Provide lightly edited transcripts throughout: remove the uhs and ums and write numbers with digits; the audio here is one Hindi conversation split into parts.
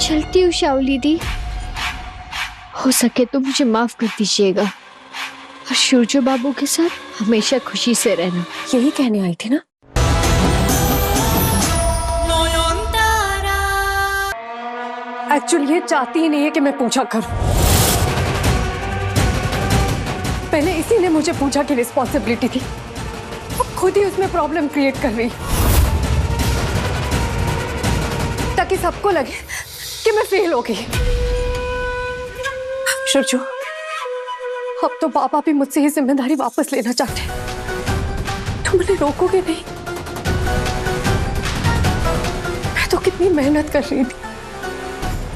चलती हूँ शाओली दी, हो सके तो मुझे माफ कर दीजिएगा और सूर्य बाबू के साथ हमेशा खुशी से रहना। यही कहने आई थी ना। एक्चुअली ये चाहती ही नहीं है कि मैं पूजा करूं। पहले इसी ने मुझे पूजा की रिस्पॉन्सिबिलिटी थी, अब खुद ही उसमें प्रॉब्लम क्रिएट कर रही, ताकि सबको लगे कि मैं फेल हो गई। शुरजू, अब तो पापा भी मुझसे ये जिम्मेदारी वापस लेना चाहते हैं। तुम मुझे रोकोगे नहीं? मैं तो कितनी मेहनत कर रही थी।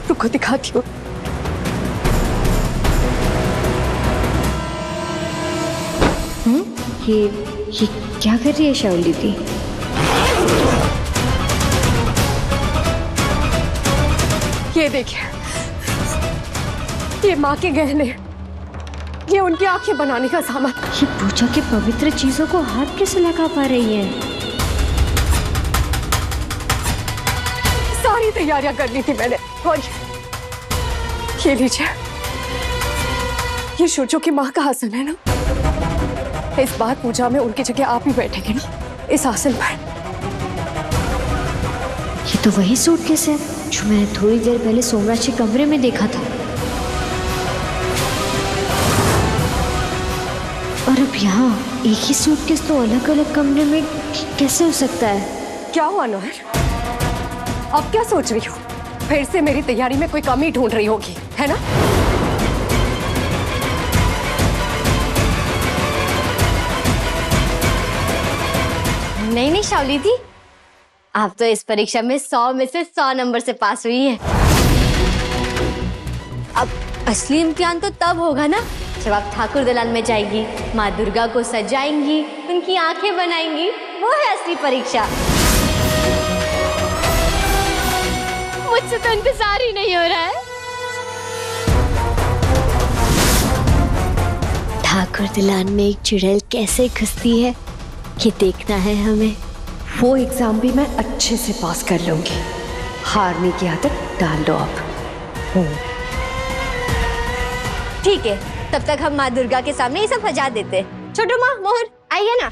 रुको दिखाती हूँ। ये क्या कर रही है शाओली दी? ये देखिए, ये माँ के गहने, ये उनकी आंखें बनाने का सामान। ये पूजा के पवित्र चीजों को हाथ कैसे लगा पा रही है? सारी तैयारियां कर ली थी मैंने। और ये लीजिए, ये शुचो की माँ का आसन है ना। इस बार पूजा में उनकी जगह आप ही बैठेंगे ना, इस आसन पर। ये तो वही सूटकेस है जो मैंने थोड़ी देर पहले सोमराज के कमरे में देखा था। और अब यहाँ एक ही सूटकेस तो अलग अलग कमरे में कैसे हो सकता है? क्या हुआ नोहर? अब क्या सोच रही हो? फिर से मेरी तैयारी में कोई कमी ढूंढ रही होगी, है ना? नहीं नहीं शाओली दी, आप तो इस परीक्षा में 100 में से 100 नंबर से पास हुई है। अब असली इम्तिहान तो तब होगा ना जब आप ठाकुर दलान में जाएंगी, माँ दुर्गा को सजाएंगी, उनकी आंखें बनाएंगी। वो है असली परीक्षा। मुझसे तो इंतजार ही नहीं हो रहा है। ठाकुर दलान में एक चुड़ैल कैसे घुसती है ये देखना है हमें। वो एग्जाम भी मैं अच्छे से पास कर लूंगी। हारने की आदत डाल दो अब। ठीक है, तब तक हम माँ दुर्गा के सामने ये सब सजा देते। छोटू माँ, मोहर आइए ना।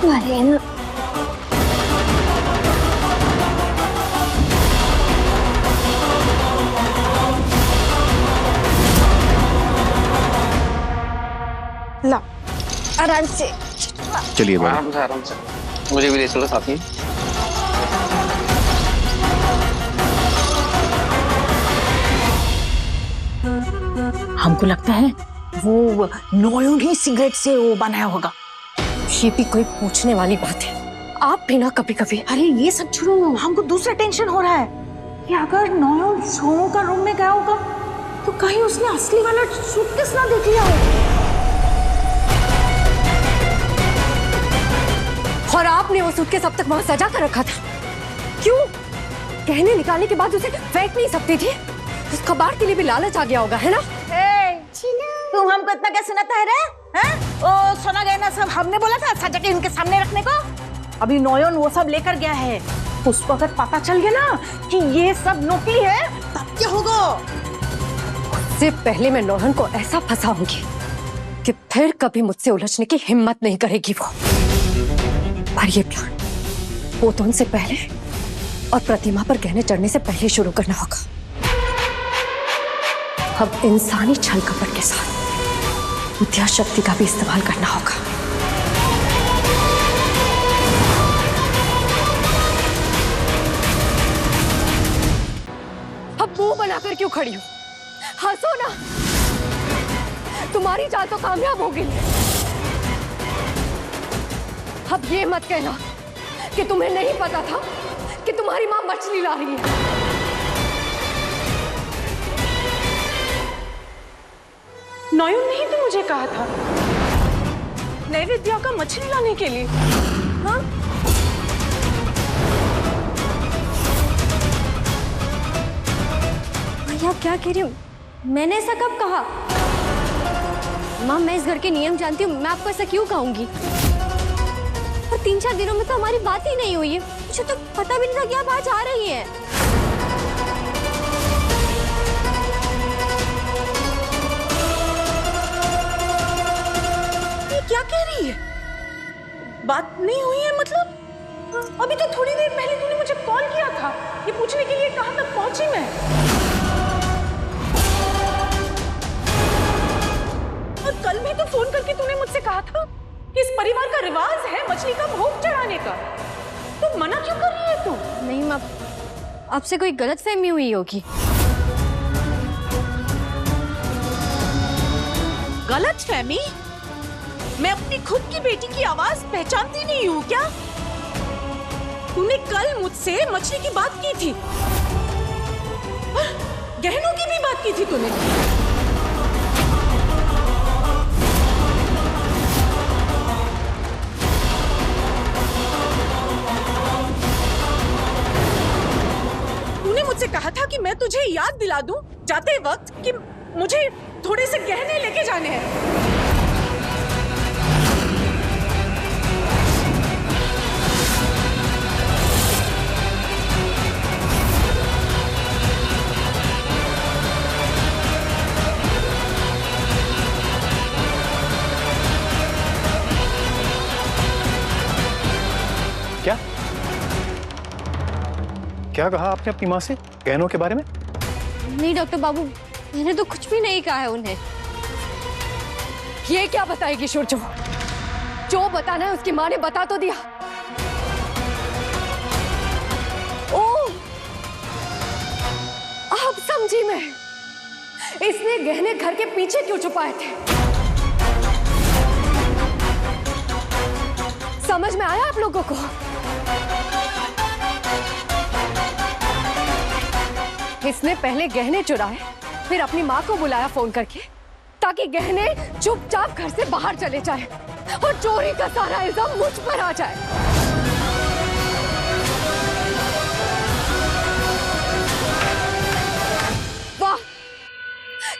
अरे ना, ला आराम से चलिए आराम से आराम से। मुझे भी ले चलो साथ में। हमको लगता है वो नोयन ही सिगरेट से वो बनाया होगा। ये भी कोई पूछने वाली बात है? आप भी ना कभी कभी। अरे ये सब छोड़ो, हमको दूसरा टेंशन हो रहा है कि अगर नोयन सोनू का रूम में गया होगा तो कहीं उसने असली वाला सूटकेस ना देख लिया हो। और आपने वो सूटकेस अब तक वहां सजा कर रखा था, क्यों? गहने निकालने के बाद उसे फेंक नहीं सकती थी? उस कबाड़ के लिए भी लालच आ गया होगा, है ना? तुम हमको इतना क्या सुनाता है रे? हैं? ओ सोना गहना सब हमने बोला था सजा के उनके सामने रखने को। अभी नोयन वो सब लेकर गया है। उसको अगर पता चल गया ना कि ये सब नकली है तब क्या होगा? उससे पहले मैं नोहन को ऐसा फंसाऊंगी कि फिर कभी मुझसे उलझने की हिम्मत नहीं करेगी वो। पर ये प्लान वो तो उनसे पहले और प्रतिमा पर गहने चढ़ने से पहले शुरू करना होगा। अब इंसानी छल कपट के साथ विद्या शक्ति का भी इस्तेमाल करना होगा। अब मुंह बनाकर क्यों खड़ी हो? हंसो ना, तुम्हारी चाल तो कामयाब हो गई। अब ये मत कहना कि तुम्हें नहीं पता था कि तुम्हारी माँ मछली ला रही है। नोयन ने ही तो मुझे कहा था नैवेद्य का मछली लाने के लिए। हाँ? भैया आप क्या कह रही हूँ? मैंने ऐसा कब कहा? माँ मैं इस घर के नियम जानती हूँ, मैं आपको ऐसा क्यों कहूंगी? 3-4 दिनों में तो हमारी बात ही नहीं हुई है। मुझे तो पता भी नहीं था कि आप आज आ रही हैं। ये क्या कह रही है? बात नहीं हुई है मतलब? अभी तो थोड़ी देर पहले तूने मुझे कॉल किया था ये पूछने के लिए कहाँ तक पहुंची मैं। और कल भी तो फोन करके तूने मुझसे कहा था कि इस परिवार का रिवाज है मछली का भोग चढ़ाने का। तो मना क्यों कर रही है तू? नहीं माँ, आपसे कोई गलतफहमी हुई होगी। गलतफहमी? मैं अपनी खुद की बेटी की आवाज पहचानती नहीं हूँ क्या? तूने कल मुझसे मछली की बात की थी, गहनों की भी बात की थी तूने। तूने मुझसे कहा था कि मैं तुझे याद दिला दूं जाते वक्त कि मुझे थोड़े से गहने लेके जाने हैं। क्या क्या कहा आपने अपनी माँ से गहनों के बारे में? नहीं डॉक्टर बाबू, मैंने तो कुछ भी नहीं कहा है उन्हें। ये क्या बताएगी सूरजो? जो बताना है उसकी माँ ने बता तो दिया। ओह, अब समझी मैं। इसने गहने घर के पीछे क्यों छुपाए थे? समझ में आया आप लोगों को? इसने पहले गहने चुराए, फिर अपनी माँ को बुलाया फोन करके ताकि गहने चुपचाप घर से बाहर चले जाए और चोरी का सारा इल्जाम मुझ पर आ जाए। वाह,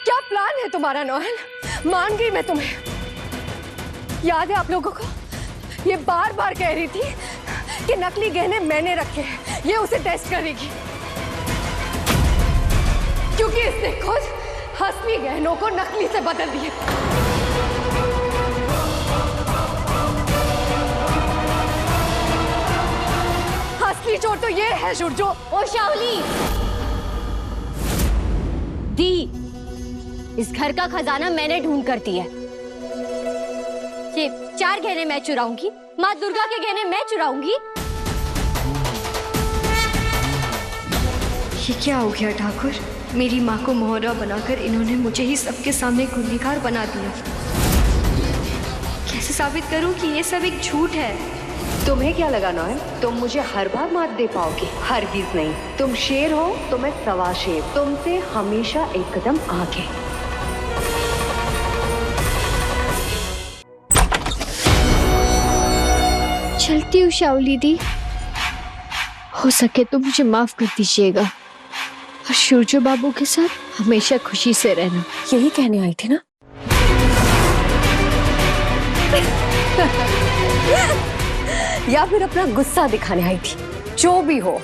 क्या प्लान है तुम्हारा नौहन। मान गई मैं तुम्हें। याद है आप लोगों को? ये बार बार कह रही थी कि नकली गहने मैंने रखे हैं, ये उसे टेस्ट करेगी, क्योंकि इसने खुद असली गहनों को नकली से बदल दिया। असली चोर तो ये है सूरजो। ओ शाओली दी, इस घर का खजाना मैंने ढूंढ कर दिया। ये 4 गहने मैं चुराऊंगी, माँ दुर्गा के गहने मैं चुराऊंगी। ये क्या हो गया ठाकुर? मेरी माँ को मोहरा बनाकर इन्होंने मुझे ही सबके सामने गुनहगार बना दिया। कैसे साबित करूं कि ये सब एक झूठ है? तुम्हें क्या लगा नौहन, तुम मुझे हर बार मात दे पाओगे? हरगिज नहीं। तुम शेर हो तो मैं सवा शेर, तुमसे हमेशा एक कदम आगे। चलती हूँ शाओली दी, हो सके तो मुझे माफ कर दीजिएगा और सूरजो बाबू के साथ हमेशा खुशी से रहना। यही कहने आई थी ना? या फिर अपना गुस्सा दिखाने आई थी? जो भी हो,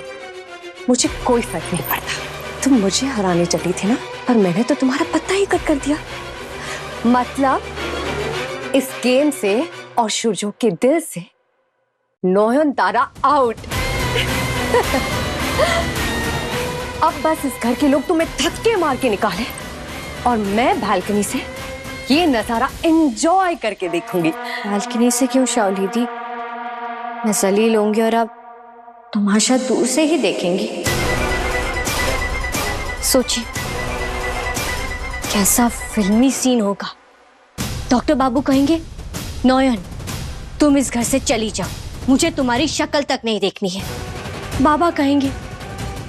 मुझे कोई फर्क नहीं पड़ता। तुम मुझे हराने चली थी ना, पर मैंने तो तुम्हारा पत्ता ही कट कर दिया। मतलब इस गेम से और सूरजो के दिल से नौयन तारा आउट। अब बस इस घर के लोग तुम्हें थक्के मार के निकाले और मैं बालकनी से ये नजारा एंजॉय करके देखूंगी। बालकनी से क्यों शाओली दी? मैं जलील होंगी और अब तमाशा दूर से ही देखेंगी। सोचिए कैसा फिल्मी सीन होगा। डॉक्टर बाबू कहेंगे, नौयन तुम इस घर से चली जाओ, मुझे तुम्हारी शक्ल तक नहीं देखनी है। बाबा कहेंगे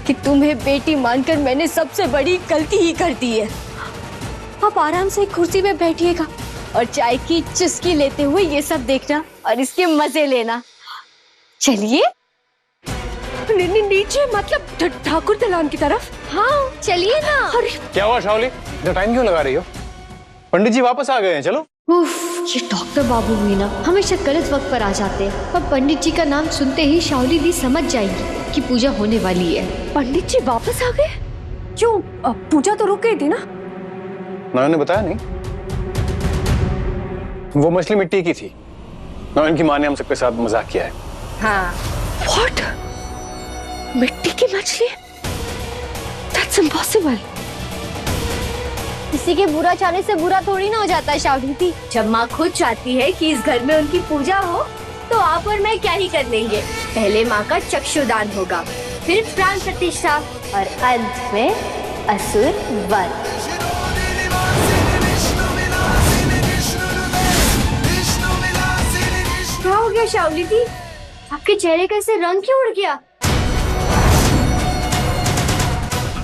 कि तुम्हें बेटी मानकर मैंने सबसे बड़ी गलती ही कर दी है। आप आराम से कुर्सी में बैठिएगा और चाय की चुस्की लेते हुए ये सब देखना और इसके मजे लेना। चलिए नीचे, मतलब ठाकुर दलान की तरफ। हाँ चलिए ना। क्या हुआ शाओली, इतना टाइम क्यों लगा रही हो? पंडित जी वापस आ गए हैं, चलो। उफ, ये डॉक्टर बाबू भी ना हमेशा गलत वक्त पर आ जाते हैं। अब पंडित जी का नाम सुनते ही शाओली दी समझ जाएगी कि पूजा होने वाली है। पंडित जी वापस आ गए? क्यों? पूजा तो रुक गई थी ना। नयन ने बताया नहीं, वो मछली मिट्टी की थी। नयन की माँ ने हम सबके साथ मजाक किया है। हाँ। What? मिट्टी की मछली? That's impossible. किसी के बुरा चाहने से बुरा थोड़ी ना हो जाता है शाओली दी। जब माँ खुद चाहती है कि इस घर में उनकी पूजा हो, तो आप और मैं क्या ही कर लेंगे। पहले माँ का चक्षुदान होगा, फिर प्राण प्रतिष्ठा और अंत में असुर वध। क्या हो गया शाओली दी? आपके चेहरे का ऐसे रंग क्यों उड़ गया?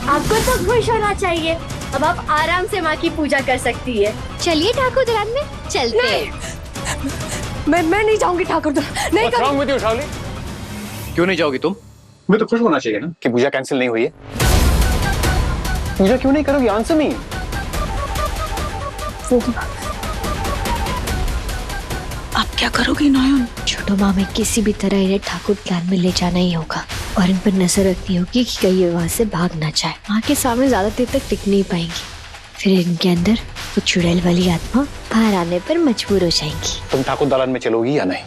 आपको तो खुश होना चाहिए। अब आप आराम से माँ की पूजा कर सकती है। चलिए ठाकुर दुल्हन में चलते हैं। मैं नहीं जाऊंगी ठाकुर दुल्हन। नहीं करूंगी। with you, शाओली? क्यों नहीं जाओगी तुम? मैं तो खुश होना चाहिए ना कि पूजा कैंसिल नहीं हुई है। पूजा क्यों नहीं करोगी? Answer me. अब क्या करोगी नयन? छोटो माँ में किसी भी तरह इन्हें ठाकुर प्लान में ले जाना ही होगा और इन पर नजर रखनी होगी कि कहीं ये वहां से भाग ना जाए। माँ के सामने ज्यादा देर तक टिक नहीं पाएंगी, फिर इनके अंदर वो चुड़ैल वाली आत्मा बाहर आने पर मजबूर हो जाएंगी। तुम ठाकुर दालान में चलोगी या नहीं?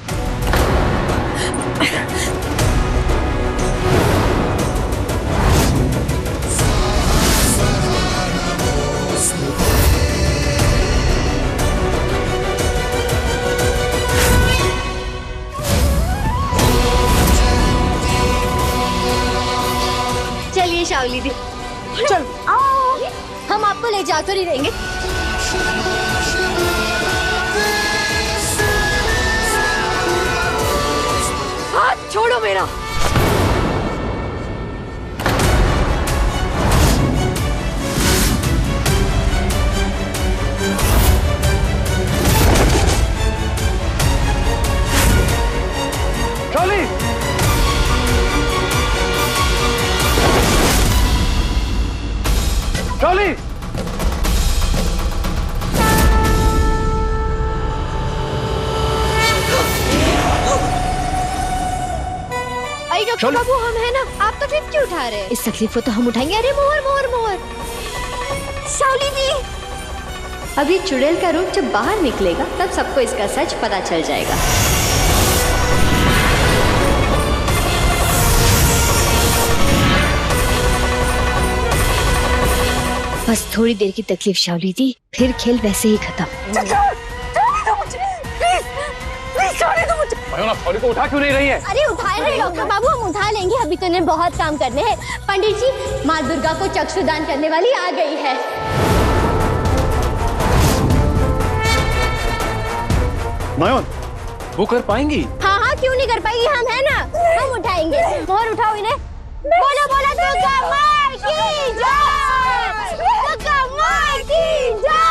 चलिए शाओली दी, चल आओ, हम आपको ले जाकर ही रहेंगे। हाथ छोड़ो मेरा। शाओली! शाओली! अरे डॉक्टर बाबू, हम है ना, आप तकलीफ क्यों उठा रहे हैं? इस तकलीफ को तो हम उठाएंगे। अरे मोहर मोहर मोहर। शाओली दी, अब ये चुड़ैल का रूप जब बाहर निकलेगा तब सबको इसका सच पता चल जाएगा। बस थोड़ी देर की तकलीफ शाओली दी, फिर खेल वैसे ही खत्म। शाओली को उठा क्यों नहीं रही है? अरे उठाए रहे डॉक्टर बाबू, हम उठा लेंगे। अभी तो इन्हें बहुत काम करने हैं। पंडित जी, माँ दुर्गा को चक्षुदान करने वाली आ गई है। नयन, वो कर पाएंगी? हाँ हाँ, क्यों नहीं कर पाएगी, हम है ना, हम उठाएंगे। मोहर उठाओ इन्हें। बोला बोला दुर्गा माँ की जय, दुर्गा माँ की जय।